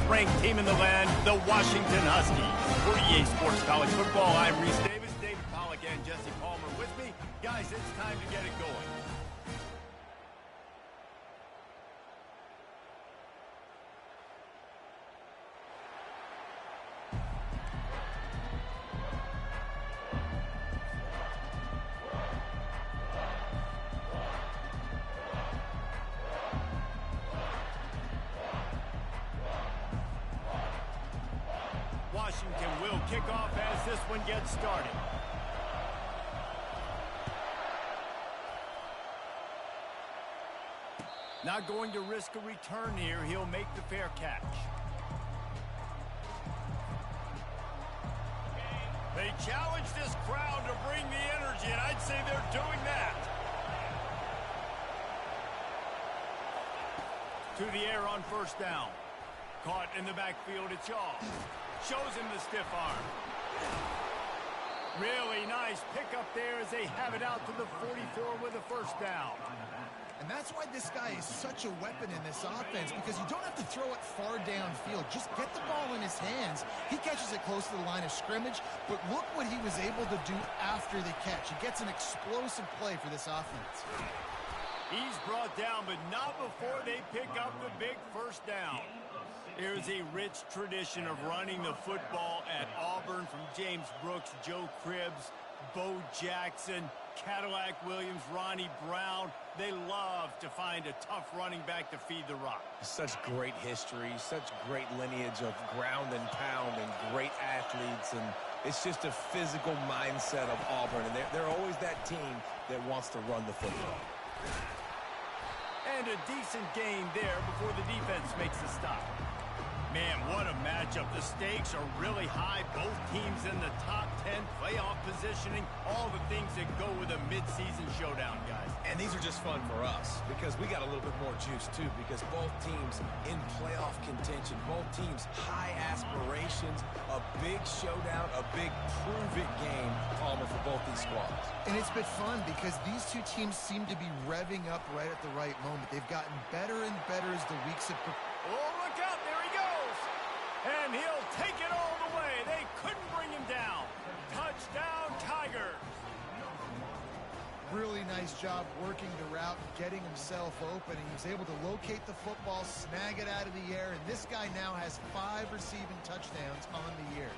ranked team in the land, the Washington Huskies. For EA Sports College Football, I'm Reese Davis, David Pollack, and Jesse Palmer with me. Guys, it's time to get it going. Washington will kick off as this one gets started. Not going to risk a return here. He'll make the fair catch. They challenge this crowd to bring the energy, and I'd say they're doing that. To the air on first down. Caught in the backfield, it's Yaw. Shows him the stiff arm. Really nice pickup there as they have it out to the 44 with a first down. And that's why this guy is such a weapon in this offense, because you don't have to throw it far downfield. Just get the ball in his hands. He catches it close to the line of scrimmage, but look what he was able to do after the catch. He gets an explosive play for this offense. He's brought down, but not before they pick up the big first down. There's a rich tradition of running the football at Auburn, from James Brooks, Joe Cribbs, Bo Jackson, Cadillac Williams, Ronnie Brown. They love to find a tough running back to feed the rock. Such great history, such great lineage of ground and pound and great athletes. And it's just a physical mindset of Auburn. And they're always that team that wants to run the football. And a decent game there before the defense makes a stop. Man, what a matchup. The stakes are really high. Both teams in the top 10, playoff positioning, all the things that go with a midseason showdown, guys. And these are just fun for us because we got a little bit more juice, too, because both teams in playoff contention, both teams high aspirations, a big showdown, a big prove-it game, Palmer, for both these squads. And it's been fun because these two teams seem to be revving up right at the right moment. They've gotten better and better as the weeks have progressed. Oh, look out. There he goes. And he'll take it all the way. They couldn't bring him down. Touchdown, Tigers. Really nice job working the route and getting himself open. He was able to locate the football, snag it out of the air, and this guy now has 5 receiving touchdowns on the year.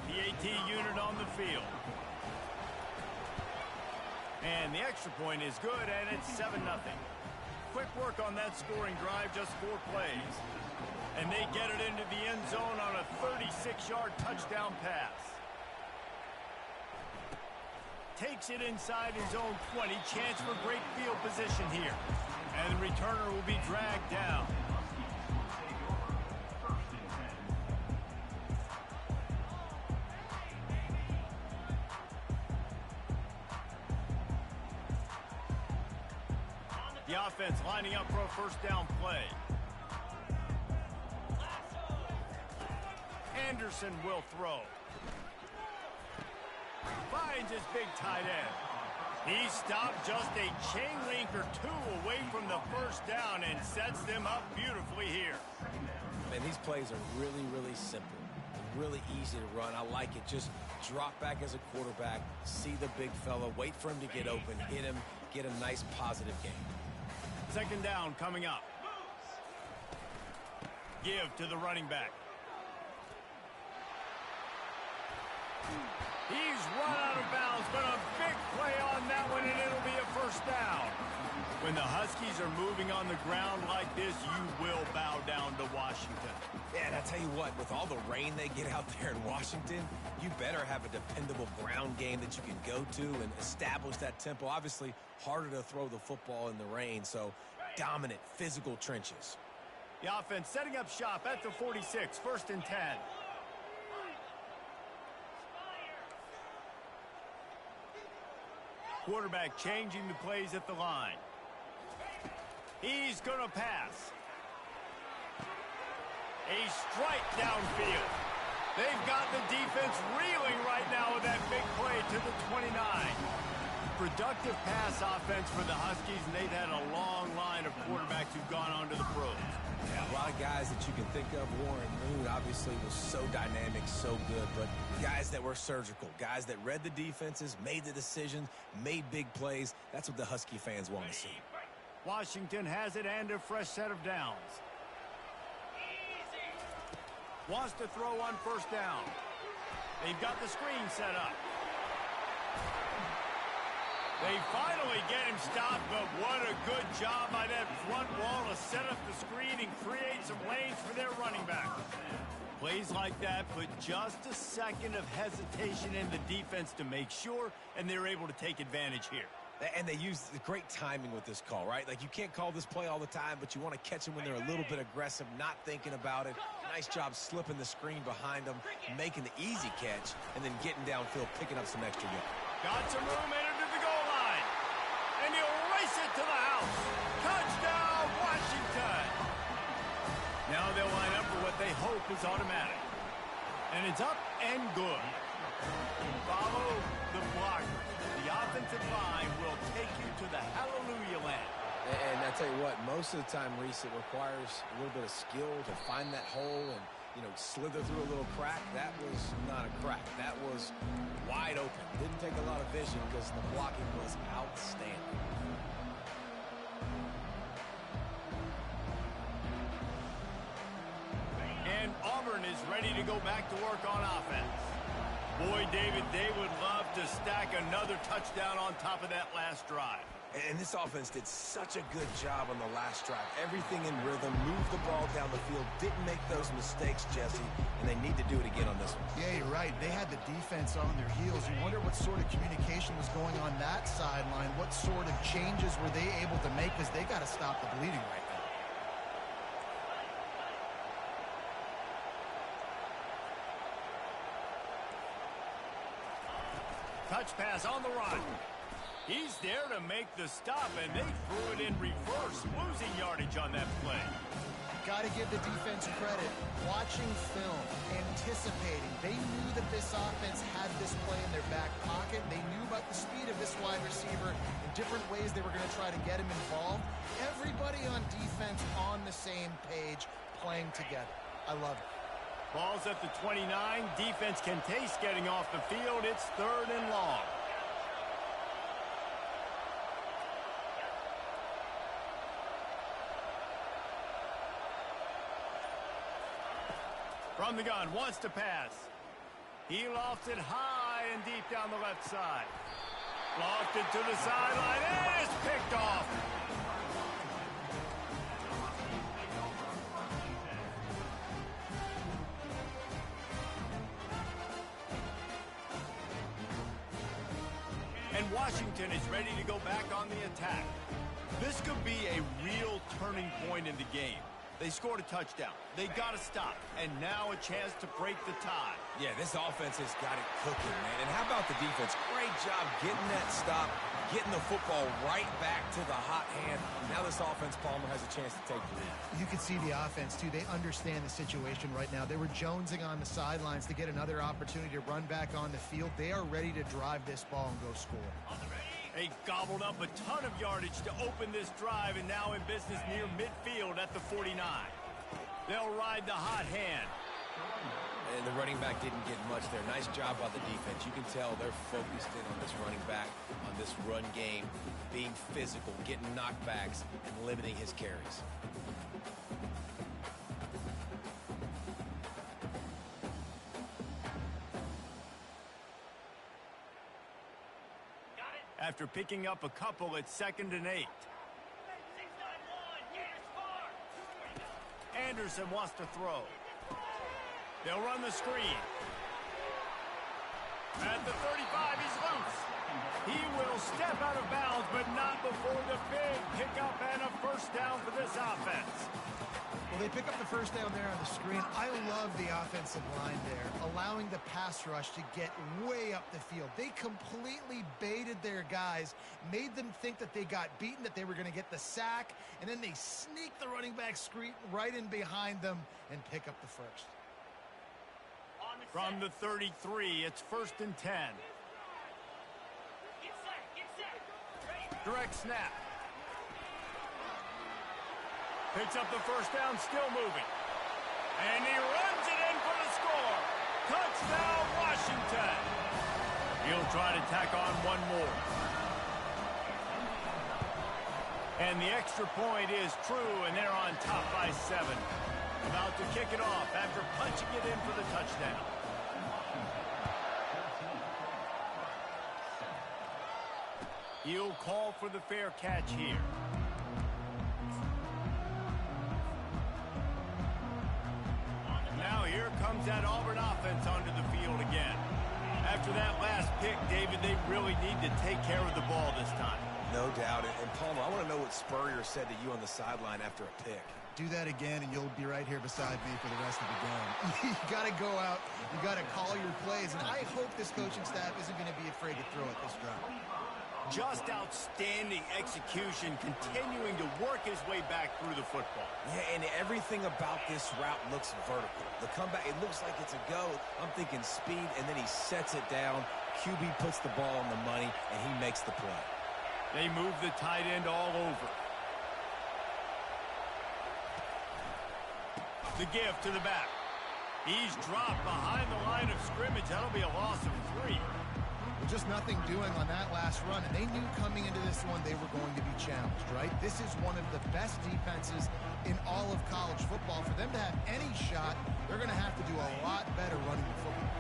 The AT unit on the field. And the extra point is good, and it's 7-0. Quick work on that scoring drive, just 4 plays. And they get it into the end zone on a 36-yard touchdown pass. Takes it inside his own 20. Chance for great field position here. And the returner will be dragged down. The offense lining up for a first down play. Anderson will throw. Finds his big tight end. He stopped just a chain link or 2 away from the first down and sets them up beautifully here. Man, these plays are really, really simple. Really easy to run. I like it. Just drop back as a quarterback, see the big fella, wait for him to get open, hit him, get a nice positive game. Second down coming up. Give to the running back. He's run out of bounds, but a big play on that one, and it'll be a first down. When the Huskies are moving on the ground like this, you will bow down to Washington. Yeah, and I tell you what, with all the rain they get out there in Washington, you better have a dependable ground game that you can go to and establish that tempo. Obviously, harder to throw the football in the rain, so dominant physical trenches. The offense setting up shop at the 46, 1st and 10. Quarterback changing the plays at the line. He's going to pass. A strike downfield. They've got the defense reeling right now with that big play to the 29. productive pass offense for the Huskies, and they've had a long line of quarterbacks who've gone on to the pros. Yeah, a lot of guys that you can think of. Warren Moon obviously was so dynamic, so good, but guys that were surgical, guys that read the defenses, made the decisions, made big plays. That's what the Husky fans want to see. Washington has it and a fresh set of downs. Wants to throw on first down. They've got the screen set up. They finally get him stopped, but what a good job by that front wall to set up the screen and create some lanes for their running back. Plays like that put just a second of hesitation in the defense to make sure, and they're able to take advantage here. And they use the great timing with this call, right? Like, you can't call this play all the time, but you want to catch them when they're a little bit aggressive, not thinking about it. Nice job slipping the screen behind them, making the easy catch, and then getting downfield, picking up some extra yards. Got some room, entered to the goal line. And he'll race it to the house. Touchdown, Washington. Now they'll line up for what they hope is automatic. And it's up and good. Follow the blocker. The offensive line will take you to the hallelujah land. And I tell you what, most of the time, Reese, it requires a little bit of skill to find that hole and, you know, slither through a little crack. That was not a crack. That was wide open. Didn't take a lot of vision because the blocking was outstanding. And Auburn is ready to go back to work on offense. Boy, David, they would love to stack another touchdown on top of that last drive. And this offense did such a good job on the last drive. Everything in rhythm, moved the ball down the field, didn't make those mistakes, Jesse, and they need to do it again on this one. Yeah, you're right. They had the defense on their heels. You wonder what sort of communication was going on that sideline. What sort of changes were they able to make, because they got to stop the bleeding right now. Touch pass on the run. He's there to make the stop, and they threw it in reverse, losing yardage on that play. Got to give the defense credit. Watching film, anticipating. They knew that this offense had this play in their back pocket. They knew about the speed of this wide receiver and different ways they were going to try to get him involved. Everybody on defense on the same page, playing together. I love it. Ball's at the 29. Defense can taste getting off the field. It's 3rd and long. From the gun, wants to pass. He lofts it high and deep down the left side. Lofted to the sideline, and it's picked off. And Washington is ready to go back on the attack. This could be a real turning point in the game. They scored a touchdown. They got to stop. And now a chance to break the tie. Yeah, this offense has got it cooking, man. And how about the defense? Great job getting that stop, getting the football right back to the hot hand. Now this offense, Palmer, has a chance to take the lead. You can see the offense, too. They understand the situation right now. They were jonesing on the sidelines to get another opportunity to run back on the field. They are ready to drive this ball and go score. They gobbled up a ton of yardage to open this drive, and now in business near midfield at the 49. They'll ride the hot hand. And the running back didn't get much there. Nice job by the defense. You can tell they're focused in on this running back, on this run game, being physical, getting knockbacks, and limiting his carries. After picking up a couple, it's 2nd and 8. Anderson wants to throw. They'll run the screen. At the 35, he's loose. He will step out of bounds, but not before the big pickup and a first down for this offense. Well, they pick up the first down there on the screen. I love the offensive line there, allowing the pass rush to get way up the field. They completely baited their guys, made them think that they got beaten, that they were going to get the sack, and then they sneak the running back screen right in behind them and pick up the first. From the 33, it's 1st and 10. Direct snap. Picks up the first down, still moving. And he runs it in for the score. Touchdown, Washington. He'll try to tack on one more. And the extra point is true, and they're on top by 7. About to kick it off after punching it in for the touchdown. He'll call for the fair catch here. Now here comes that Auburn offense onto the field again. After that last pick, David, they really need to take care of the ball this time. No doubt. And Palmer, I want to know what Spurrier said to you on the sideline after a pick. Do that again, and you'll be right here beside me for the rest of the game. You got to go out. You got to call your plays, and I hope this coaching staff isn't going to be afraid to throw at this drive. Just outstanding execution, continuing to work his way back through the football. Yeah, and everything about this route looks vertical. The comeback, it looks like it's a go. I'm thinking speed, and then he sets it down. QB puts the ball on the money, and he makes the play. They move the tight end all over. The give to the back. He's dropped behind the line of scrimmage. That'll be a loss of 3. Just nothing doing on that last run, and they knew coming into this one they were going to be challenged, right? This is one of the best defenses in all of college football. For them to have any shot, they're going to have to do a lot better running the football.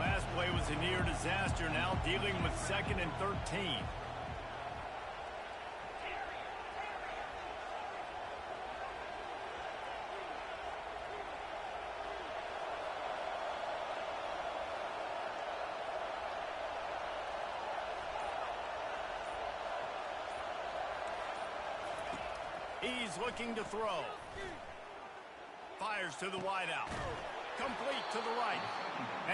Last play was a near disaster, now dealing with 2nd and 13. He's looking to throw. Fires to the wideout. Complete to the right.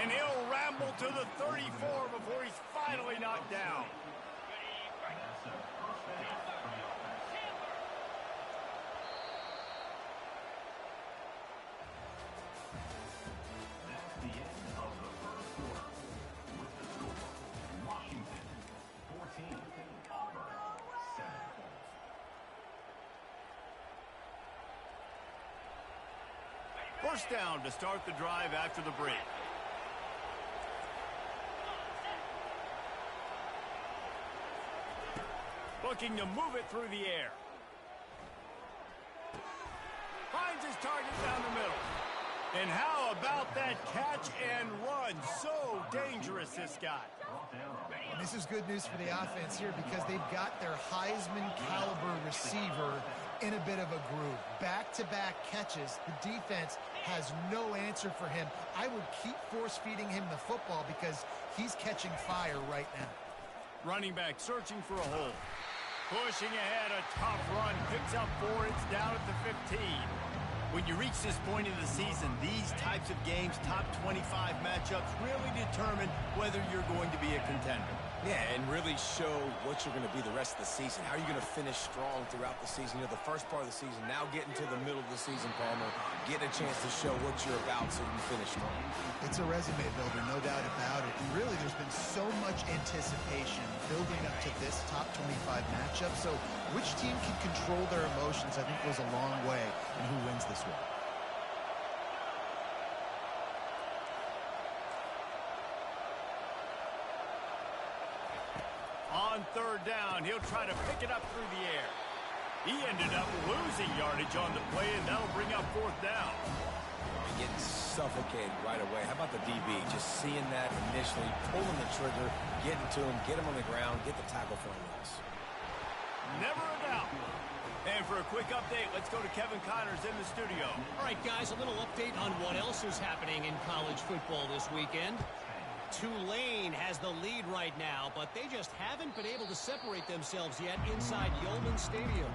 And he'll ramble to the 34 before he's finally knocked down. That's the end of the first quarter. With the score, Washington 14, Auburn 7. First down to start the drive after the break. Looking to move it through the air. Finds his target down the middle. And how about that catch and run? So dangerous, this guy. And this is good news for the offense here because they've got their Heisman caliber receiver in a bit of a groove. Back-to-back catches. The defense has no answer for him. I would keep force-feeding him the football because he's catching fire right now. Running back searching for a hole. Pushing ahead, a tough run. Picks up 4. It's down at the 15. When you reach this point in the season, these types of games, top 25 matchups, really determine whether you're going to be a contender. Yeah, and really show what you're going to be the rest of the season. How are you going to finish strong throughout the season? You know, the first part of the season, now getting to the middle of the season, Palmer, getting a chance to show what you're about so you can finish strong. It's a resume builder, no doubt about it. And really, there's been so much anticipation building up to this top 25 matchup. So which team can control their emotions, I think, goes a long way in who wins this one. On third down, he'll try to pick it up through the air. He ended up losing yardage on the play, and that'll bring up 4th down. Getting suffocated right away. How about the DB? Just seeing that initially, pulling the trigger, getting to him, get him on the ground, get the tackle for a loss. Never a doubt. And for a quick update, let's go to Kevin Connors in the studio. All right, guys, a little update on what else is happening in college football this weekend. Tulane has the lead right now, but they just haven't been able to separate themselves yet inside Yeoman Stadium.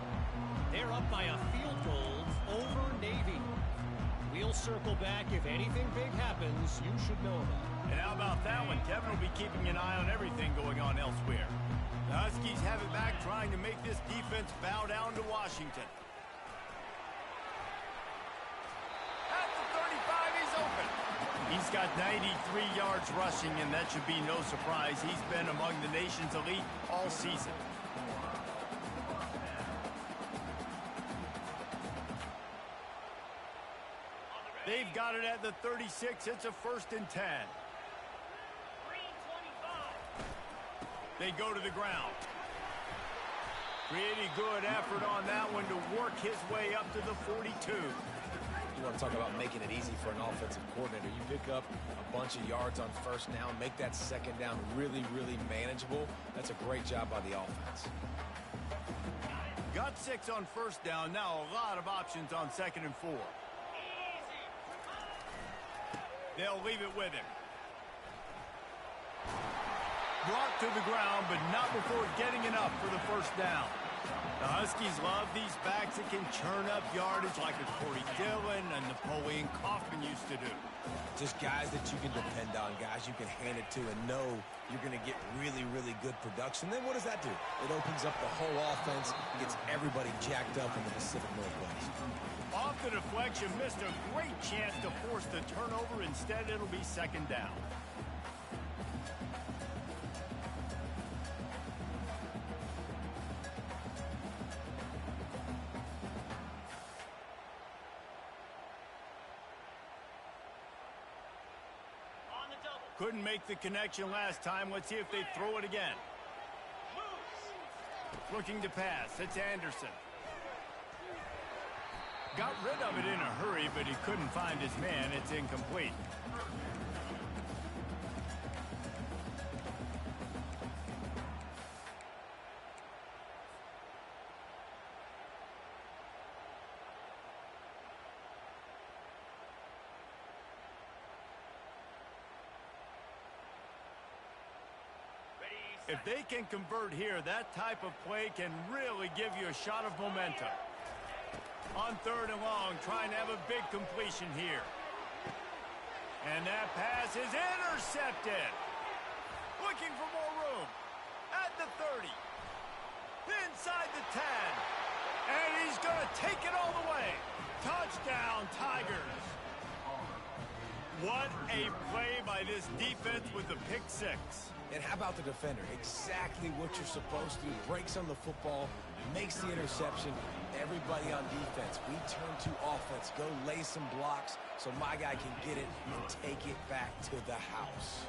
They're up by a field goal over Navy. We'll circle back. If anything big happens, you should know about it. And how about that one? Kevin will be keeping an eye on everything going on elsewhere. The Huskies have it back, trying to make this defense bow down to Washington. At the 35, he's open. He's got 93 yards rushing, and that should be no surprise. He's been among the nation's elite all season. At the 36, it's a 1st and 10. They go to the ground. Pretty good effort on that one to work his way up to the 42. You want to talk about making it easy for an offensive coordinator. You pick up a bunch of yards on 1st down, make that 2nd down really, really manageable. That's a great job by the offense. Got 6 on 1st down. Now a lot of options on 2nd and 4. They'll leave it with him. Brought to the ground, but not before getting enough for the 1st down. The Huskies love these backs that can churn up yardage like a Corey Dillon and Napoleon Kaufman used to do. Just guys that you can depend on, guys you can hand it to and know you're going to get really, really good production. Then what does that do? It opens up the whole offense, gets everybody jacked up in the Pacific Northwest. Off the deflection, missed a great chance to force the turnover. Instead, it'll be 2nd down. Couldn't make the connection last time. Let's see if they throw it again. Looking to pass. It's Anderson. Got rid of it in a hurry, but he couldn't find his man. It's incomplete. If they can convert here, that type of play can really give you a shot of momentum. On 3rd and long, trying to have a big completion here. And that pass is intercepted. Looking for more room. At the 30. Inside the 10. And he's going to take it all the way. Touchdown, Tigers. What a play by this defense with the pick 6. And how about the defender? Exactly what you're supposed to do. Breaks on the football, makes the interception. Everybody on defense, we turn to offense. Go lay some blocks so my guy can get it and take it back to the house.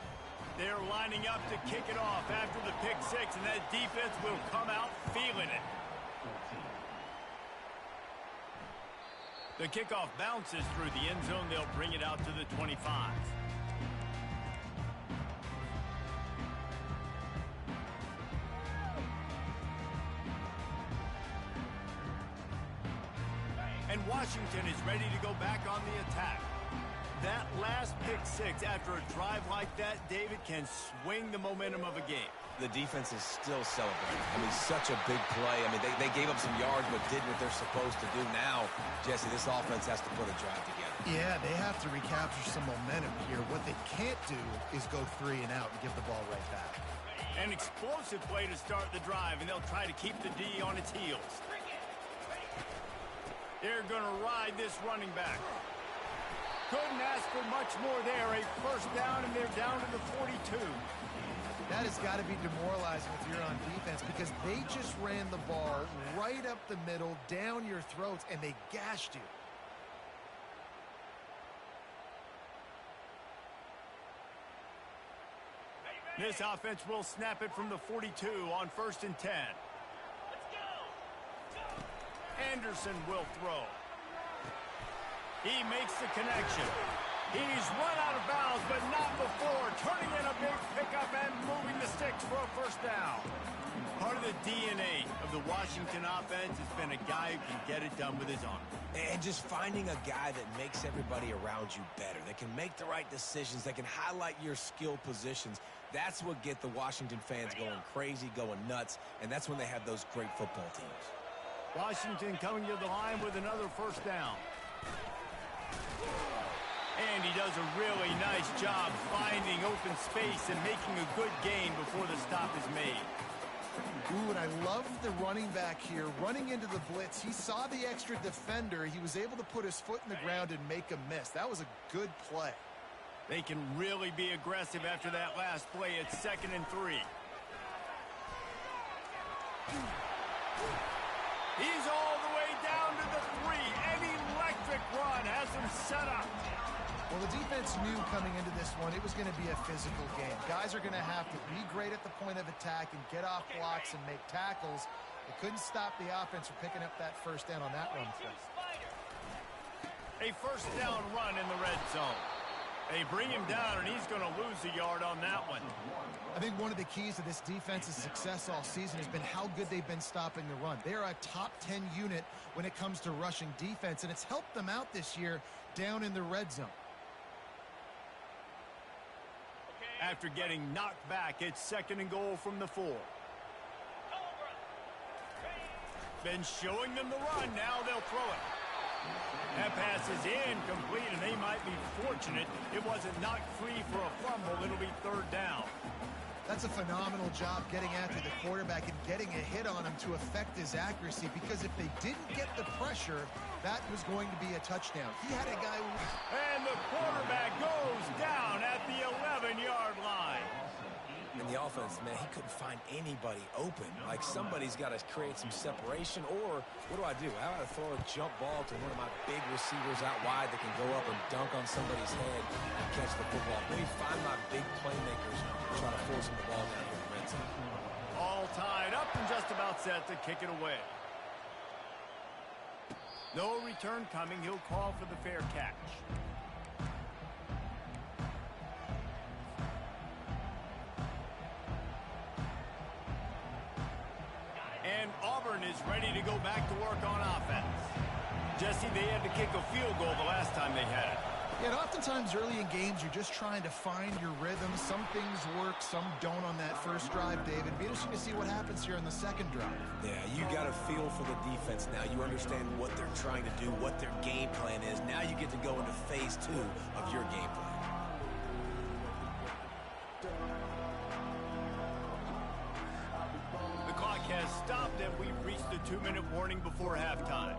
They're lining up to kick it off after the pick 6, and that defense will come out feeling it. The kickoff bounces through the end zone. They'll bring it out to the 25. And Washington is ready to go back on the attack. That last pick 6 after a drive like that, David, can swing the momentum of a game. The defense is still celebrating. I mean, such a big play. I mean, they gave up some yards but did what they're supposed to do. Now, Jesse, this offense has to put a drive together. Yeah, they have to recapture some momentum here. What they can't do is go 3 and out and give the ball right back. An explosive play to start the drive, and they'll try to keep the D on its heels. They're going to ride this running back. Couldn't ask for much more there. A 1st down, and they're down to the 42. That has got to be demoralizing if you're on defense because they just ran the ball right up the middle, down your throats, and they gashed you. This offense will snap it from the 42 on 1st and 10. Anderson will throw. He makes the connection. He's run out of bounds, but not before. Turning in a big pickup and moving the sticks for a 1st down. Part of the DNA of the Washington offense has been a guy who can get it done with his arm. And just finding a guy that makes everybody around you better, that can make the right decisions, that can highlight your skill positions. That's what get the Washington fans going crazy, going nuts, and that's when they have those great football teams. Washington coming to the line with another 1st down. And he does a really nice job finding open space and making a good gain before the stop is made. Ooh, and I love the running back here. Running into the blitz, he saw the extra defender. He was able to put his foot in the ground and make a miss. That was a good play. They can really be aggressive after that last play. It's 2nd and 3. He's all the way down to the 3. An electric run has him set up. Well, the defense knew coming into this one it was going to be a physical game. Guys are going to have to be great at the point of attack and get off blocks and make tackles. They couldn't stop the offense from picking up that first down on that run play. A first down run in the red zone. They bring him down, and he's going to lose a yard on that one. I think one of the keys to this defense's success all season has been how good they've been stopping the run. They are a top 10 unit when it comes to rushing defense, and it's helped them out this year down in the red zone. After getting knocked back, it's 2nd and goal from the 4. Been showing them the run. Now they'll throw it. That pass is incomplete, and they might be fortunate it wasn't knocked free for a fumble. It'll be 3rd down. That's a phenomenal job getting after the quarterback and getting a hit on him to affect his accuracy, because if they didn't get the pressure, that was going to be a touchdown. He had a guy who... And the quarterback goes down at the 11-yard line. And the offense, man, he couldn't find anybody open. Like, somebody's got to create some separation, or what do? I got to throw a jump ball to one of my big receivers out wide that can go up and dunk on somebody's head and catch the football. Maybe find my big playmakers and try to force them the ball down here in the red zone. All tied up and just about set to kick it away. No return coming. He'll call for the fair catch. And Auburn is ready to go back to work on offense. Jesse, they had to kick a field goal the last time they had it. Yeah, and oftentimes early in games, you're just trying to find your rhythm. Some things work, some don't on that first drive, David. Be interesting to see what happens here on the second drive. Yeah, you got a feel for the defense now. You understand what they're trying to do, what their game plan is. Now you get to go into phase 2 of your game plan. The clock has stopped, and we've reached the 2-minute warning before halftime.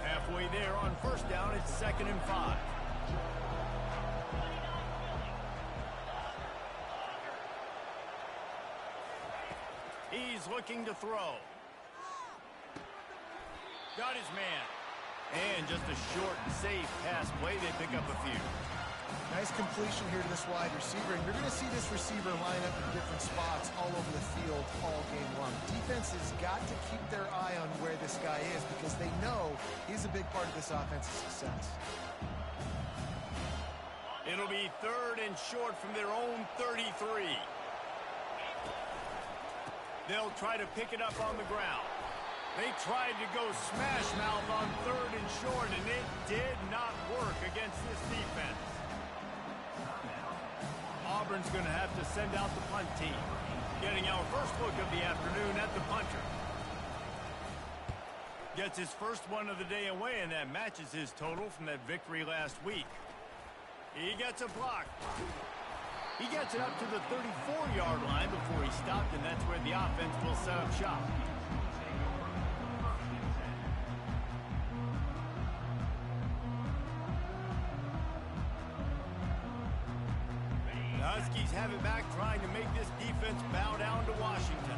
Halfway there on first down, it's 2nd and 5. He's looking to throw. Got his man. And just a short and safe pass play. They pick up a few. Nice completion here to this wide receiver. And you're going to see this receiver line up in different spots all over the field all game long. Defense has got to keep their eye on where this guy is, because they know he's a big part of this offense's success. It'll be 3rd and short from their own 33. They'll try to pick it up on the ground. They tried to go smash mouth on 3rd and short, and it did not work against this defense. Auburn's going to have to send out the punt team. Getting our first look of the afternoon at the punter. Gets his first one of the day away, and that matches his total from that victory last week. He gets a block. He gets it up to the 34-yard line before he stopped, and that's where the offense will set up shop. The Huskies have it back, trying to make this defense bow down to Washington.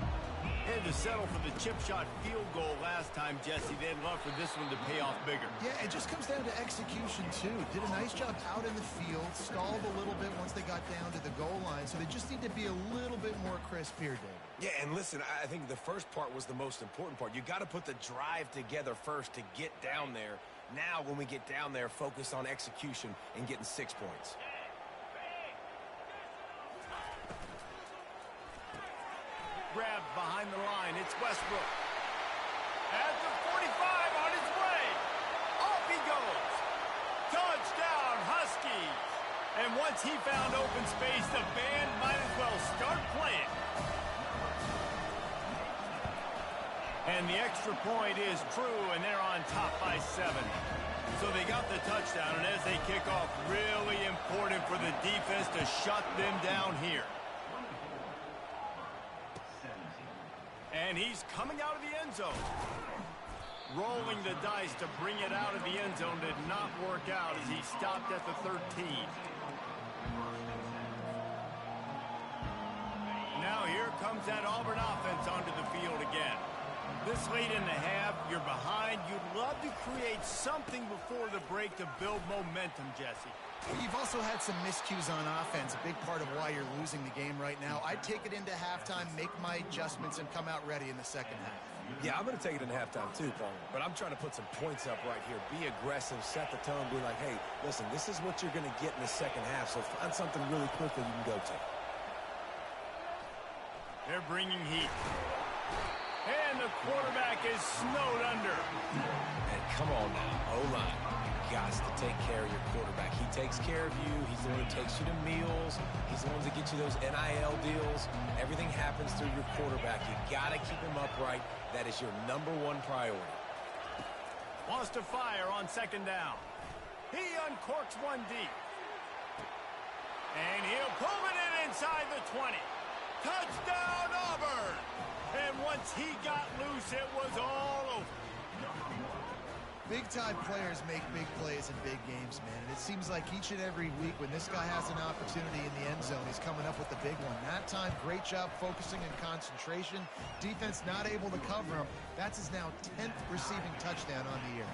They had to settle for the chip shot field goal last time, Jesse. They'd love for this one to pay off bigger. Yeah, it just comes down to execution, too. Did a nice job out in the field, stalled a little bit once they got down to the goal line, so they just need to be a little bit more crisp here, David. Yeah, and listen, I think the first part was the most important part. You got to put the drive together first to get down there. Now, when we get down there, focus on execution and getting 6 points. Grabbed behind the line. It's Westbrook. At the 45, on his way. Off he goes. Touchdown, Huskies. And once he found open space, the band might as well start playing. And the extra point is true, and they're on top by 7. So they got the touchdown, and as they kick off, really important for the defense to shut them down here. And he's coming out of the end zone. Rolling the dice to bring it out of the end zone did not work out as he stopped at the 13. brings that Auburn offense onto the field again. This late in the half, you're behind. You'd love to create something before the break to build momentum, Jesse. You've also had some miscues on offense, a big part of why you're losing the game right now. I'd take it into halftime, make my adjustments, and come out ready in the second half. Yeah, I'm going to take it into halftime too, Paul. But I'm trying to put some points up right here. Be aggressive, set the tone, be like, hey, listen, this is what you're going to get in the second half, so find something really quickly you can go to. They're bringing heat. And the quarterback is snowed under. And come on now, O-line. You got to take care of your quarterback. He takes care of you. He's the one who takes you to meals. He's the one that gets you those NIL deals. Everything happens through your quarterback. You got to keep him upright. That is your #1 priority. Wants to fire on second down. He uncorks one deep. And he'll pull it in inside the 20. Touchdown, Auburn! And once he got loose, it was all over. Big-time players make big plays in big games, man. And it seems like each and every week when this guy has an opportunity in the end zone, he's coming up with the big one. That time, great job focusing and concentration. Defense not able to cover him. That's his now 10th receiving touchdown on the year.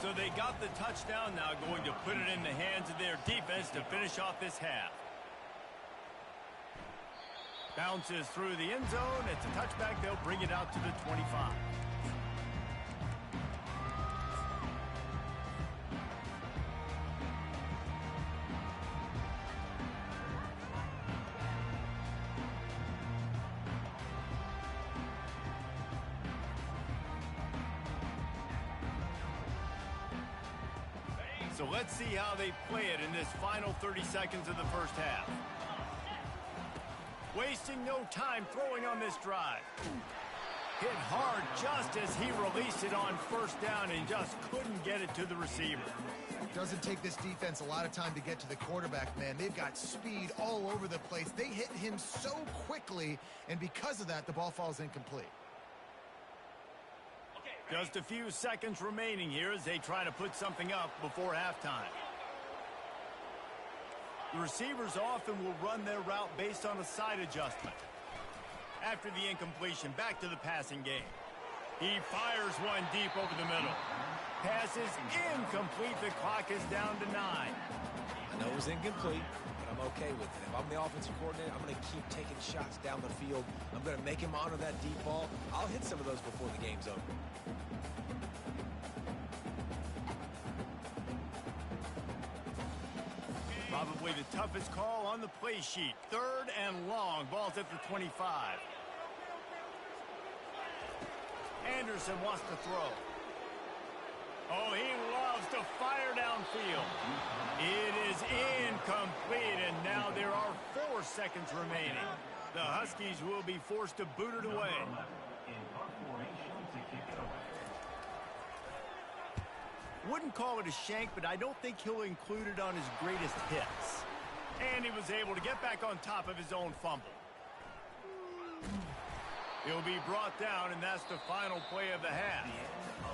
So they got the touchdown, now going to put it in the hands of their defense to finish off this half. Bounces through the end zone. It's a touchback. They'll bring it out to the 25. So let's see how they play it in this final 30 seconds of the first half. Wasting no time throwing on this drive. Hit hard just as he released it on first down and just couldn't get it to the receiver. Doesn't take this defense a lot of time to get to the quarterback, man. They've got speed all over the place. They hit him so quickly, and because of that, the ball falls incomplete. Just a few seconds remaining here as they try to put something up before halftime. The receivers often will run their route based on a side adjustment. After the incompletion, back to the passing game. He fires one deep over the middle. Pass is incomplete. The clock is down to 9. I know it was incomplete, but I'm okay with it. If I'm the offensive coordinator, I'm going to keep taking shots down the field. I'm going to make him honor that deep ball. I'll hit some of those before the game's over. Probably the toughest call on the play sheet. 3rd and long. Ball's at the 25. Anderson wants to throw. Oh, he loves to fire downfield. It is incomplete, and now there are 4 seconds remaining. The Huskies will be forced to boot it away. Wouldn't call it a shank, but I don't think he'll include it on his greatest hits. And he was able to get back on top of his own fumble. He'll be brought down, and that's the final play of the half.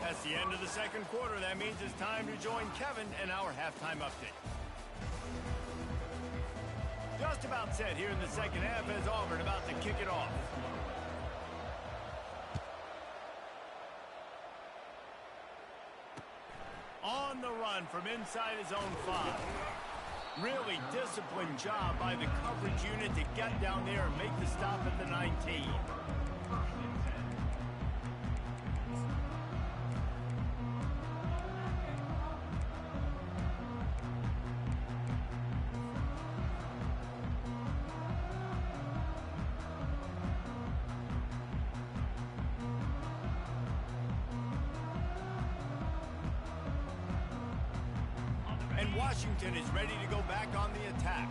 That's the end of the second quarter. That means it's time to join Kevin and our halftime update. Just about set here in the second half as Auburn about to kick it off. On the run from inside his own 5. Really disciplined job by the coverage unit to get down there and make the stop at the 19. And Washington is ready to go back on the attack.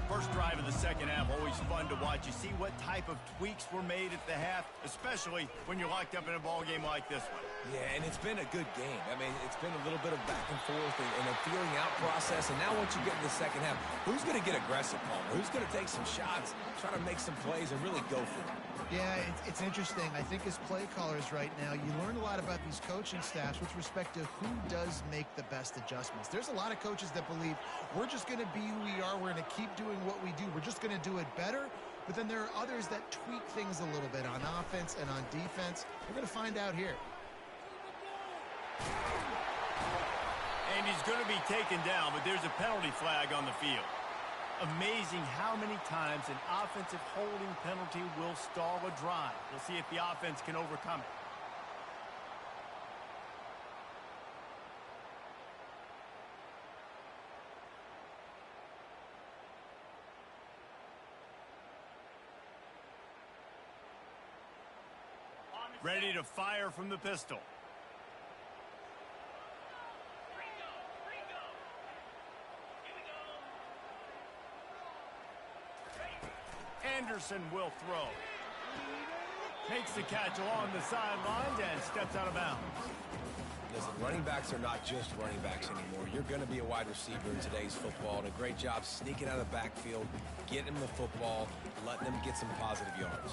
First drive of the second half, always fun to watch. You see what type of tweaks were made at the half, especially when you're locked up in a ball game like this one. Yeah, and it's been a good game. I mean, it's been a little bit of back and forth and a feeling out process. And now once you get in the second half, who's going to get aggressive, Palmer? Who's going to take some shots, try to make some plays, and really go for it? Yeah, it's interesting. I think as play callers right now, you learn a lot about these coaching staffs with respect to who does make the best adjustments. There's a lot of coaches that believe we're just going to be who we are. We're going to keep doing what we do. We're just going to do it better. but then there are others that tweak things a little bit on offense and on defense. We're going to find out here. And he's going to be taken down, but there's a penalty flag on the field. Amazing how many times an offensive holding penalty will stall a drive. We'll see if the offense can overcome it. Ready to fire from the pistol. Anderson will throw. Makes the catch along the sidelines and steps out of bounds. Listen, running backs are not just running backs anymore. You're going to be a wide receiver in today's football, and a great job sneaking out of the backfield, getting them the football, letting them get some positive yards.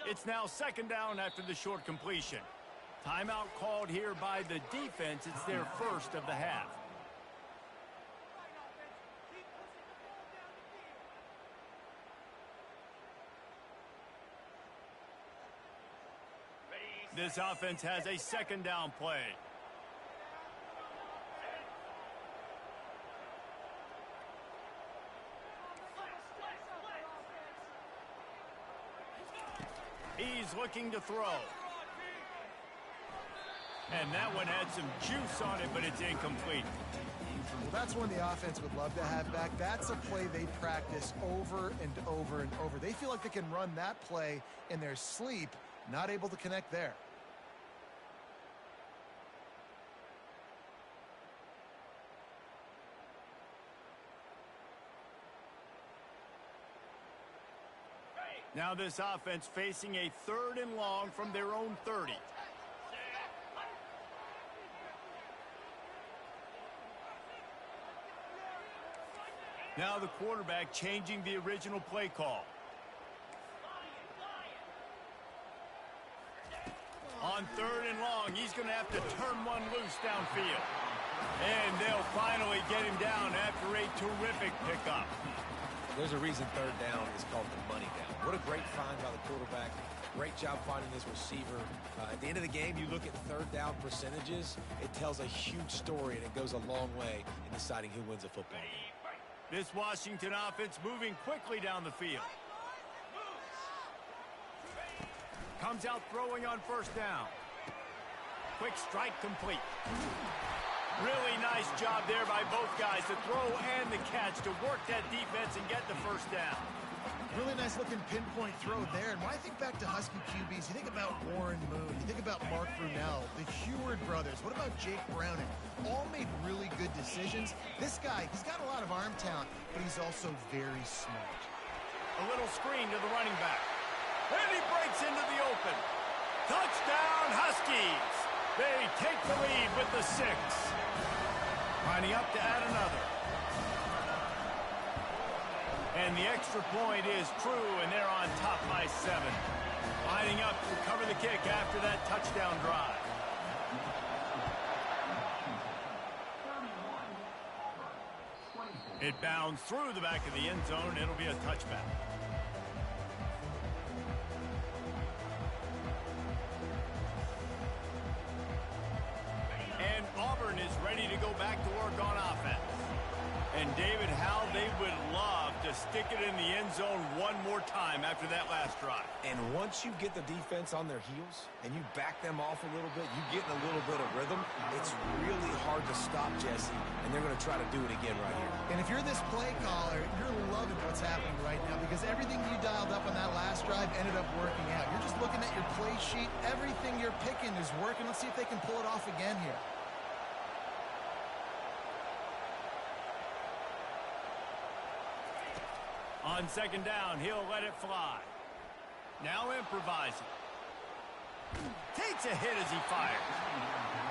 It's now second down after the short completion. Timeout called here by the defense. It's their first of the half. This offense has a second down play. He's looking to throw. And that one had some juice on it, but it's incomplete. Well, that's one the offense would love to have back. That's a play they practice over and over and over. They feel like they can run that play in their sleep, not able to connect there. Now this offense facing a third and long from their own 30. Now the quarterback changing the original play call. On third and long, he's going to have to turn one loose downfield. And they'll finally get him down after a terrific pickup. There's a reason third down is called the money down. What a great find by the quarterback. Great job finding this receiver. At the end of the game, you look at third down percentages. It tells a huge story, and it goes a long way in deciding who wins a football game. This Washington offense moving quickly down the field. Comes out throwing on first down. Quick strike complete. Really nice job there by both guys to throw and the catch to work that defense and get the first down. Really nice looking pinpoint throw there. And when I think back to Husky QBs, you think about Warren Moon, you think about Mark Brunell, the Heward brothers. What about Jake Browning? All made really good decisions. This guy, he's got a lot of arm talent, but he's also very smart. A little screen to the running back. And he breaks into the open. Touchdown, Huskies. They take the lead with the 6. Lining up to add another. And the extra point is true, and they're on top by 7. Lining up to cover the kick after that touchdown drive. It bounds through the back of the end zone. It'll be a touchback. And Auburn is ready to go back to work on offense. And David, how they would love to stick it in the end zone one more time after that last drive. And once you get the defense on their heels and you back them off a little bit, you get in a little bit of rhythm, it's really hard to stop, Jesse, and they're going to try to do it again right here. And if you're this play caller, you're loving what's happening right now because everything you dialed up on that last drive ended up working out. You're just looking at your play sheet. Everything you're picking is working. Let's see if they can pull it off again here. On second down, he'll let it fly. Now improvising. Takes a hit as he fires.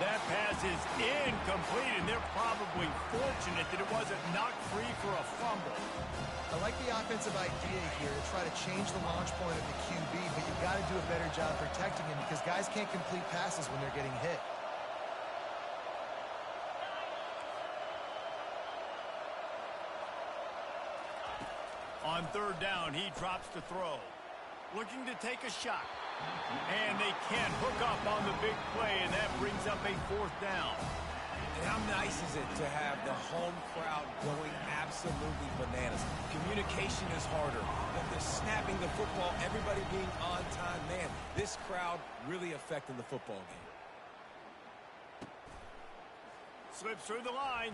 That pass is incomplete, and they're probably fortunate that it wasn't knocked free for a fumble. I like the offensive idea here to try to change the launch point of the QB, but you've got to do a better job protecting him because guys can't complete passes when they're getting hit. On third down, he drops to throw. Looking to take a shot. And they can't hook up on the big play, and that brings up a fourth down. And how nice is it to have the home crowd going absolutely bananas? Communication is harder. The snapping the football, everybody being on time. Man, this crowd really affecting the football game. Slips through the line.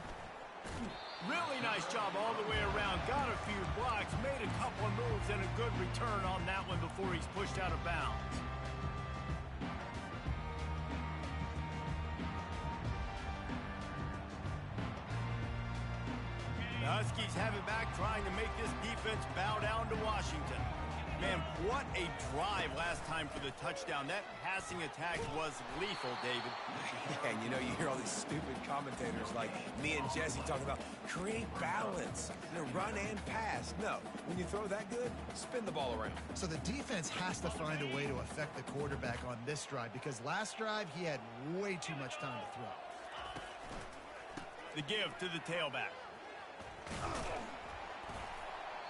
Really nice job all the way around. Got a few blocks, made a couple of moves, and a good return on that one before he's pushed out of bounds. The Huskies have it back, trying to make this defense bow down to Washington. Man, what a drive last time for the touchdown. That passing attack was lethal, David. And you know, you hear all these stupid commentators like me and Jesse talking about create balance, run and pass. No, when you throw that good, spin the ball around. So the defense has to find a way to affect the quarterback on this drive because last drive he had way too much time to throw. The give to the tailback.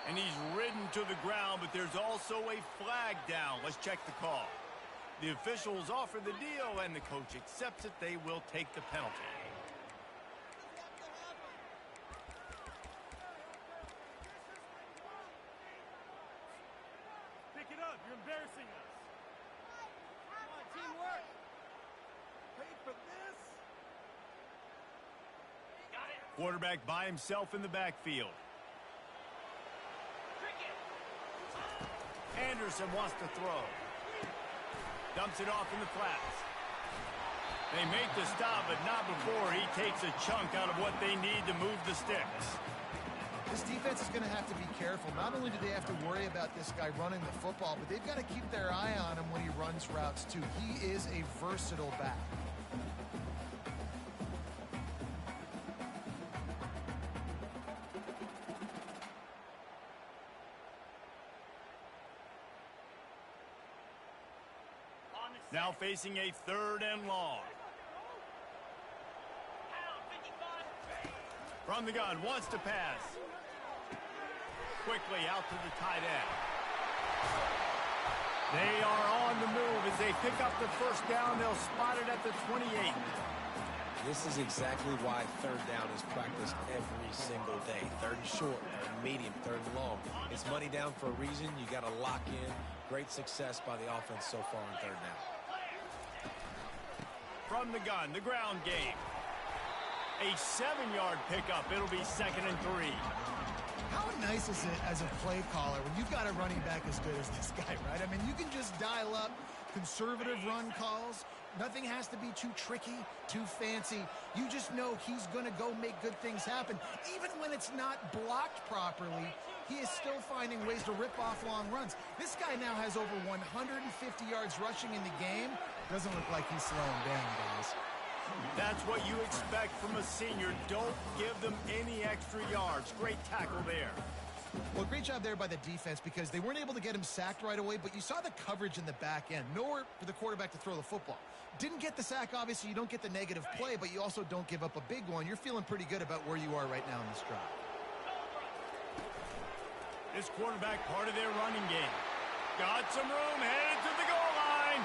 And he's ridden to the ground, but there's also a flag down. Let's check the call. The officials offer the deal, and the coach accepts it. They will take the penalty. Pick it up. You're embarrassing us. Come on, teamwork. Pay for this. Got it. Quarterback by himself in the backfield. Anderson wants to throw. Dumps it off in the flats. They make the stop, but not before he takes a chunk out of what they need to move the sticks. This defense is going to have to be careful. Not only do they have to worry about this guy running the football, but they've got to keep their eye on him when he runs routes too. He is a versatile back. Now facing a third and long. From the gun, wants to pass. Quickly out to the tight end. They are on the move as they pick up the first down. They'll spot it at the 28. This is exactly why third down is practiced every single day. Third and short, third and medium, third and long. It's money down for a reason. You got to lock in. Great success by the offense so far on third down. From the gun, the ground game. A 7-yard pickup. It'll be 2nd and 3. How nice is it as a play caller when you've got a running back as good as this guy, right? I mean, you can just dial up conservative run calls. Nothing has to be too tricky, too fancy. You just know he's going to go make good things happen. Even when it's not blocked properly, he is still finding ways to rip off long runs. This guy now has over 150 yards rushing in the game. Doesn't look like he's slowing down, guys. That's what you expect from a senior. Don't give them any extra yards. Great tackle there. Well, great job there by the defense because they weren't able to get him sacked right away, but you saw the coverage in the back end. Nowhere for the quarterback to throw the football. Didn't get the sack, obviously. You don't get the negative play, but you also don't give up a big one. You're feeling pretty good about where you are right now in this drive. This quarterback part of their running game. Got some room, headed to the goal line.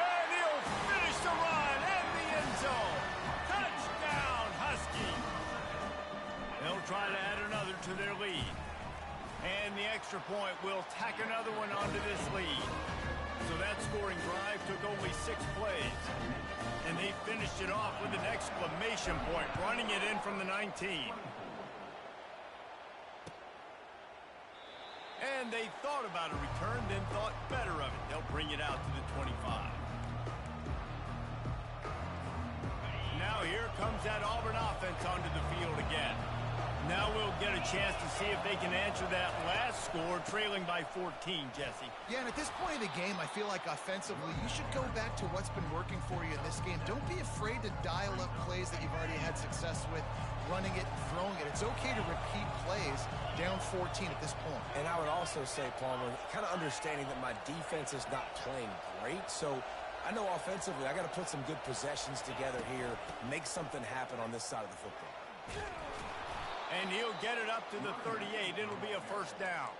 And he'll finish the run in the end zone. Touchdown, Huskies. They'll try to add another to their lead. And the extra point will tack another one onto this lead. So that scoring drive took only 6 plays. And they finished it off with an exclamation point, running it in from the 19. And they thought about a return, then thought better of it. They'll bring it out to the 25. Now here comes that Auburn offense onto the field again. Now we'll get a chance to see if they can answer that last score, trailing by 14, Jesse. Yeah, and at this point of the game, I feel like offensively, you should go back to what's been working for you in this game. Don't be afraid to dial up plays that you've already had success with, running it, throwing it. It's okay to repeat plays down 14 at this point. And I would also say, Palmer, kind of understanding that my defense is not playing great, so I know offensively I got to put some good possessions together here, make something happen on this side of the football. And he'll get it up to the 38. It'll be a first down.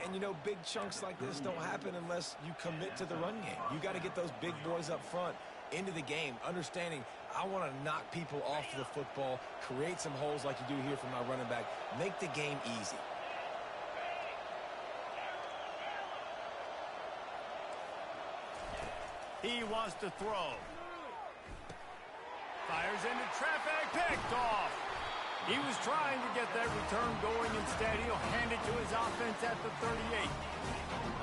And, you know, big chunks like this don't happen unless you commit to the run game. You got to get those big boys up front into the game, understanding I want to knock people off the football, create some holes like you do here for my running back, make the game easy. He wants to throw. Fires into traffic, picked off. He was trying to get that return going. Instead, he'll hand it to his offense at the 38.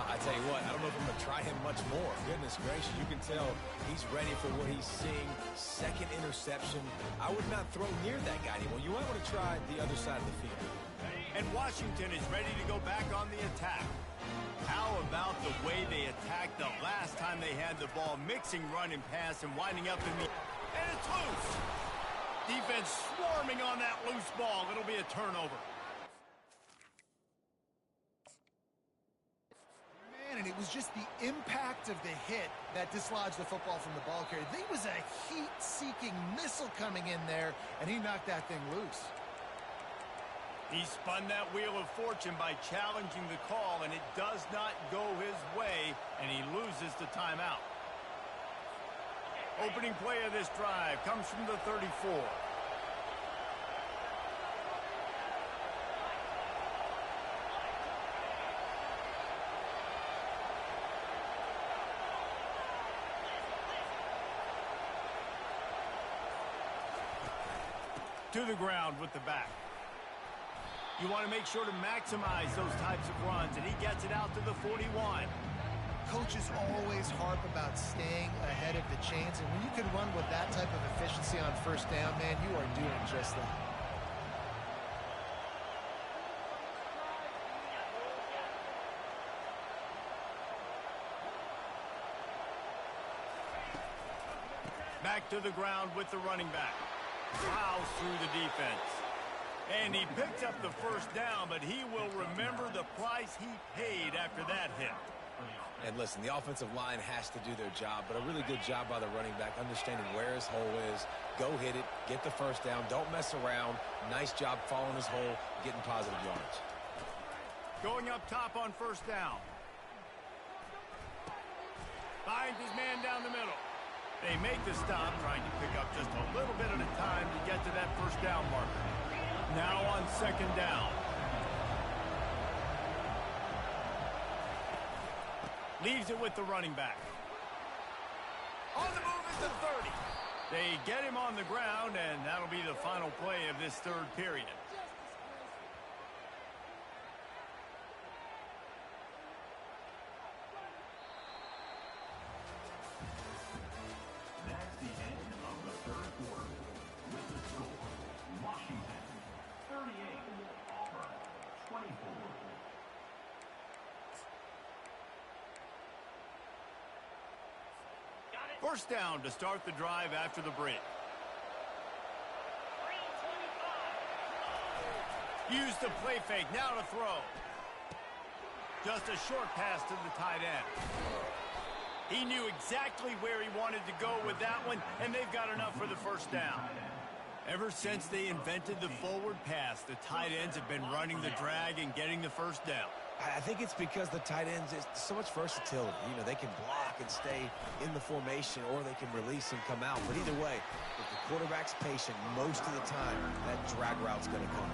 I tell you what, I don't know if I'm going to try him much more. Goodness gracious, you can tell he's ready for what he's seeing. Second interception. I would not throw near that guy anymore. You might want to try the other side of the field. And Washington is ready to go back on the attack. How about the way they attacked the last time they had the ball, mixing run and pass and winding up in the... And it's loose. Defense swarming on that loose ball. It'll be a turnover. Man, and it was just the impact of the hit that dislodged the football from the ball carrier. There was a heat-seeking missile coming in there, and he knocked that thing loose. He spun that wheel of fortune by challenging the call, and it does not go his way, and he loses the timeout. Opening play of this drive comes from the 34. To the ground with the back. You want to make sure to maximize those types of runs, and he gets it out to the 41. Coaches always harp about staying ahead of the chains, and when you can run with that type of efficiency on first down, man, you are doing just that. Back to the ground with the running back. Plows through the defense. And he picked up the first down, but he will remember the price he paid after that hit. And listen, the offensive line has to do their job, but a really good job by the running back, understanding where his hole is. Go hit it, get the first down, don't mess around. Nice job following his hole, getting positive yards. Going up top on first down. Finds his man down the middle. They make the stop, trying to pick up just a little bit at a time to get to that first down marker. Now on second down. Leaves it with the running back. On the move at the 30. They get him on the ground, and that'll be the final play of this third period. That's the end of the third quarter. With the score, Washington 38, Auburn 24. First down to start the drive after the break. Use the play fake, now to throw. Just a short pass to the tight end. He knew exactly where he wanted to go with that one, and they've got enough for the first down. Ever since they invented the forward pass, the tight ends have been running the drag and getting the first down. I think it's because the tight ends, is so much versatility. You know, they can block and stay in the formation, or they can release and come out. But either way, if the quarterback's patient, most of the time, that drag route's going to come in.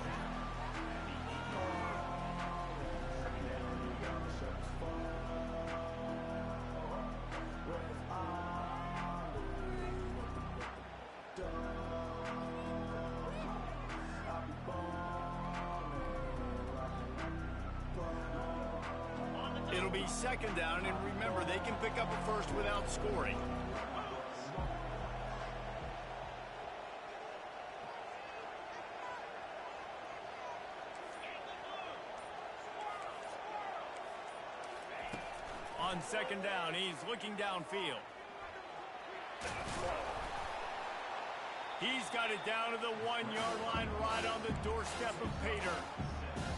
It'll be second down, and remember, they can pick up a first without scoring. on second down. He's looking downfield. He's got it down to the 1-yard line right on the doorstep of Pater.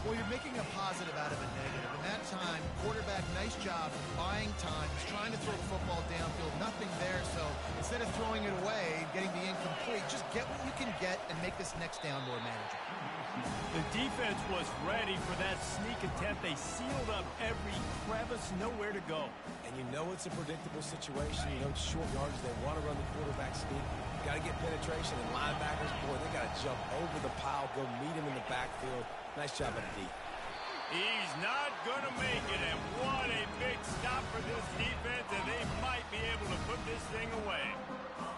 Well, you're making a positive out of a negative. In that time, quarterback, nice job buying time. He's trying to throw the football downfield. Nothing there, so instead of throwing it away, getting the incomplete, just get what you can get and make this next down more manageable. The defense was ready for that sneak attempt. They sealed up every crevice, nowhere to go. And you know it's a predictable situation. You know it's short yardage. They want to run the quarterback sneak. Got to get penetration. And linebackers, boy, they got to jump over the pile, go meet him in the backfield. Nice job at D. He's not going to make it, and what a big stop for this defense, and they might be able to put this thing away.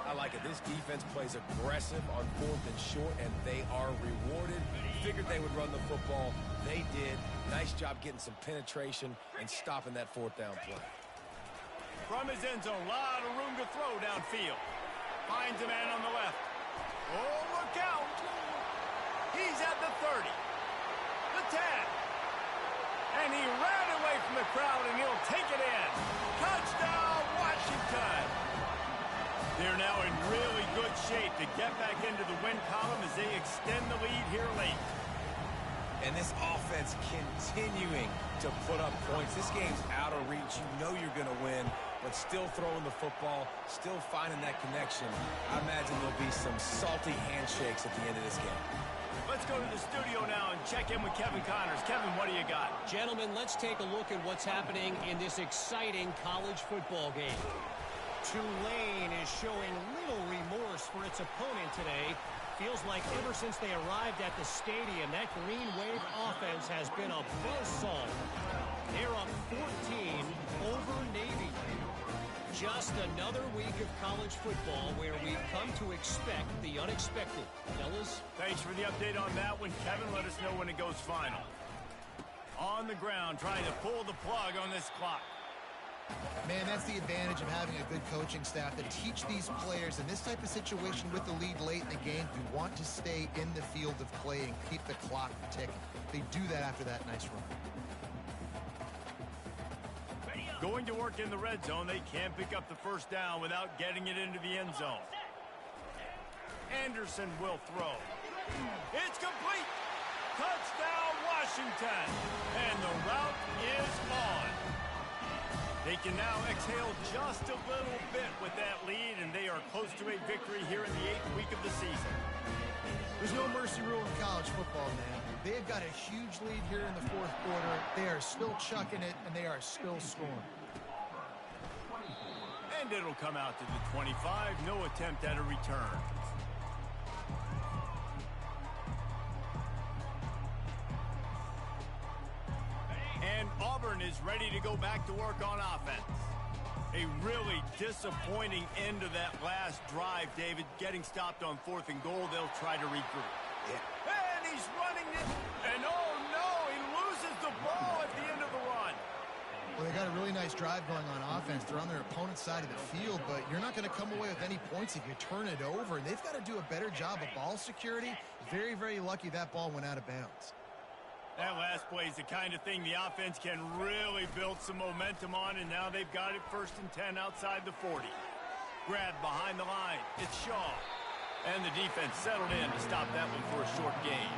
I like it. This defense plays aggressive on 4th and short, and they are rewarded. Figured they would run the football. They did. Nice job getting some penetration and stopping that 4th down play. From his end zone, a lot of room to throw downfield. Finds a man on the left. Oh, look out. He's at the 30. The 10. And he ran away from the crowd, and he'll take it in. Touchdown, Washington. They're now in really good shape to get back into the win column as they extend the lead here late. And this offense continuing to put up points. This game's out of reach. You know you're going to win, but still throwing the football, still finding that connection. I imagine there'll be some salty handshakes at the end of this game. Let's go to the studio now and check in with Kevin Connors. Kevin, what do you got? Gentlemen, let's take a look at what's happening in this exciting college football game. Tulane is showing little remorse for its opponent today. Feels like ever since they arrived at the stadium, that Green Wave offense has been a buzzsaw. They're up 14 over Navy. Just another week of college football where we've come to expect the unexpected. Fellas? Thanks for the update on that one, Kevin. Let us know when it goes final. On the ground, trying to pull the plug on this clock. Man, that's the advantage of having a good coaching staff to teach these players in this type of situation with the lead late in the game. You want to stay in the field of play and keep the clock ticking. They do that after that nice run. Going to work in the red zone. They can't pick up the first down without getting it into the end zone. Anderson will throw. It's complete. Touchdown, Washington. And the route is on. They can now exhale just a little bit with that lead, and they are close to a victory here in the 8th week of the season. There's no mercy rule in college football, man. They have got a huge lead here in the 4th quarter. They are still chucking it, and they are still scoring. And it'll come out to the 25. No attempt at a return. And Auburn is ready to go back to work on offense. A really disappointing end of that last drive, David. Getting stopped on 4th and goal, they'll try to regroup. Yeah. And he's running it. And oh no, he loses the ball at the end of the run. Well, they got a really nice drive going on offense. They're on their opponent's side of the field, but you're not going to come away with any points if you turn it over. And they've got to do a better job of ball security. Very, very lucky that ball went out of bounds. That last play is the kind of thing the offense can really build some momentum on, and now they've got it 1st and 10 outside the 40. Grabbed behind the line. It's Shaw. And the defense settled in to stop that one for a short gain.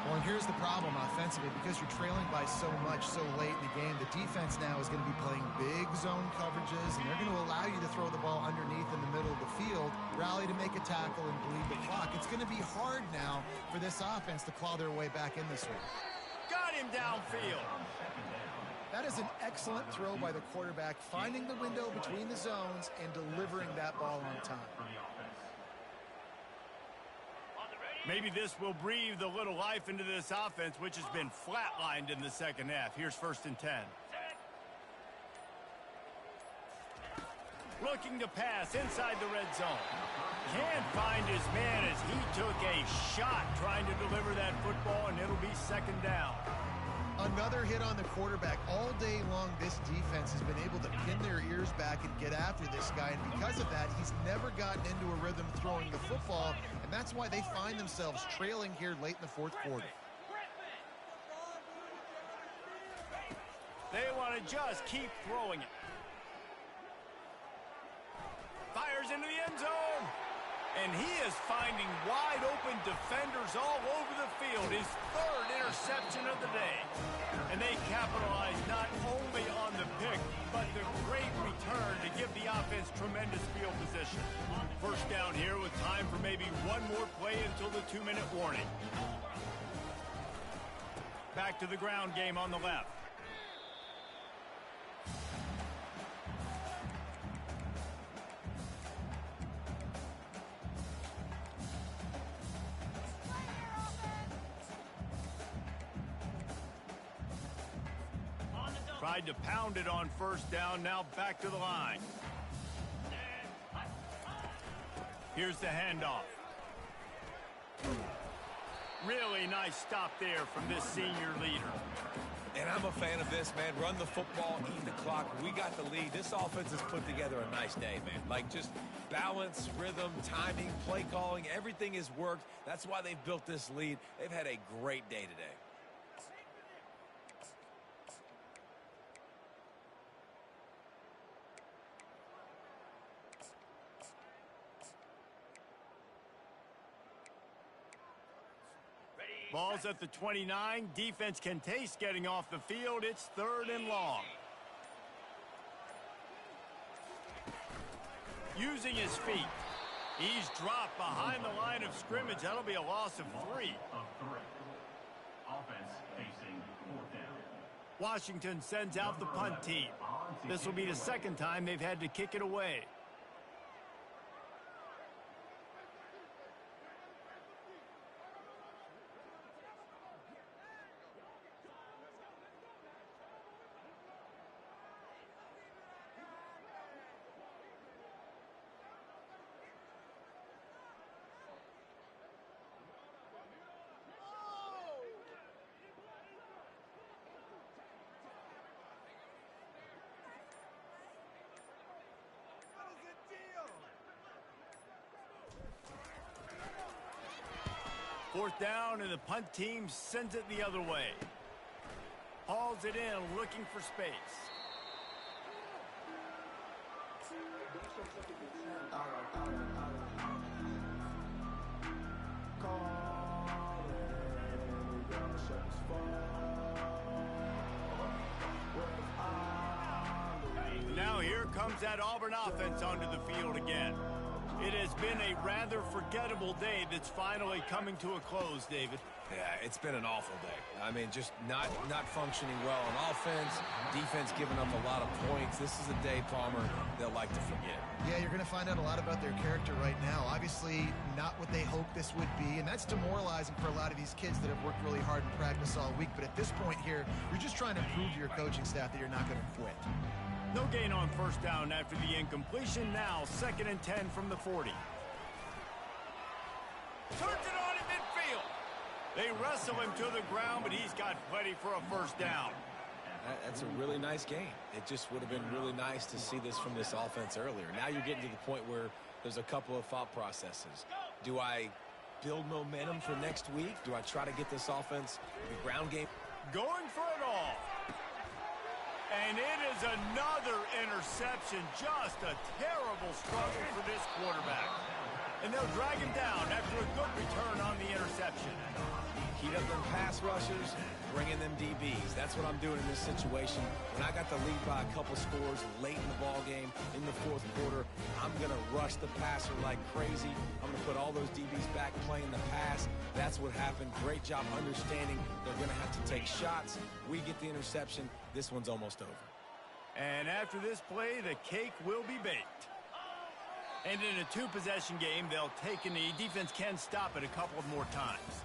Well, and here's the problem offensively. Because you're trailing by so much so late in the game, the defense now is going to be playing big zone coverages, and they're going to allow you to throw the ball underneath in the middle of the field, rally to make a tackle, and bleed the clock. It's going to be hard now for this offense to claw their way back in this one. Got him downfield. That is an excellent throw by the quarterback, finding the window between the zones and delivering that ball on time. Maybe this will breathe a little life into this offense, which has been flatlined in the second half. Here's 1st and 10. Looking to pass inside the red zone. Can't find his man as he took a shot trying to deliver that football, and it'll be 2nd down. Another hit on the quarterback. All day long, this defense has been able to pin their ears back and get after this guy, and because of that, he's never gotten into a rhythm throwing the football, and that's why they find themselves trailing here late in the 4th quarter. They want to just keep throwing it. Fires into the end zone. And he is finding wide open defenders all over the field. His third interception of the day. And they capitalize not only on the pick, but the great return to give the offense tremendous field position. First down here with time for maybe one more play until the 2-minute warning. Back to the ground game on the left. Tried to pound it on first down, now back to the line. Here's the handoff. Really nice stop there from this senior leader. And I'm a fan of this, man. Run the football, eat the clock. We got the lead. This offense has put together a nice day, man. Like, just balance, rhythm, timing, play calling, everything has worked. That's why they've built this lead. They've had a great day today. Ball's at the 29. Defense can taste getting off the field. It's 3rd and long. Using his feet. He's dropped behind the line of scrimmage. That'll be a loss of 3. Offense facing 4th down. Washington sends out the punt team. This will be the second time they've had to kick it away. Fourth down, and the punt team sends it the other way. Hauls it in, looking for space. Now here comes that Auburn offense onto the field again. It has been a rather forgettable day that's finally coming to a close, David. Yeah, it's been an awful day. I mean, just not functioning well on offense, defense giving up a lot of points. This is a day, Palmer, they'll like to forget. Yeah, you're going to find out a lot about their character right now. Obviously, not what they hoped this would be, and that's demoralizing for a lot of these kids that have worked really hard in practice all week. But at this point here, you're just trying to prove to your coaching staff that you're not going to quit. No gain on first down after the incompletion. Now 2nd and 10 from the 40. Turns it on in midfield. They wrestle him to the ground, but he's got plenty for a first down. That's a really nice game. It just would have been really nice to see this from this offense earlier. Now you're getting to the point where there's a couple of thought processes. Do I build momentum for next week? Do I try to get this offense, the ground game? Going for it all. And it is another interception. Just a terrible struggle for this quarterback. And they'll drag him down after a good return on the interception. Heat up them pass rushers, bring in them DBs. That's what I'm doing in this situation. When I got the lead by a couple scores late in the ball game, in the 4th quarter, I'm going to rush the passer like crazy. I'm going to put all those DBs back playing the pass. That's what happened. Great job understanding they're going to have to take shots. We get the interception. This one's almost over. And after this play, the cake will be baked. And in a 2-possession game, they'll take a knee. Defense can stop it a couple of more times.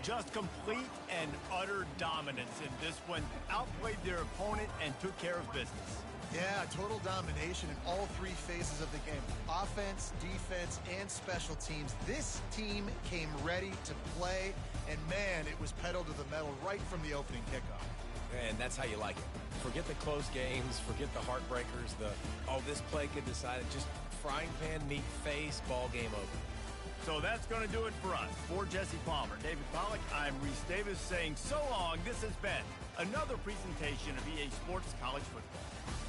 Just complete and utter dominance in this one. Outplayed their opponent and took care of business. Yeah, total domination in all 3 phases of the game. Offense, defense, and special teams. This team came ready to play, and man, it was pedal to the metal right from the opening kickoff. And that's how you like it. Forget the close games, forget the heartbreakers, this play could decide it. Just frying pan, meat, face, ball game over. So that's going to do it for us. For Jesse Palmer, David Pollack, I'm Reese Davis saying so long. This has been another presentation of EA Sports College Football.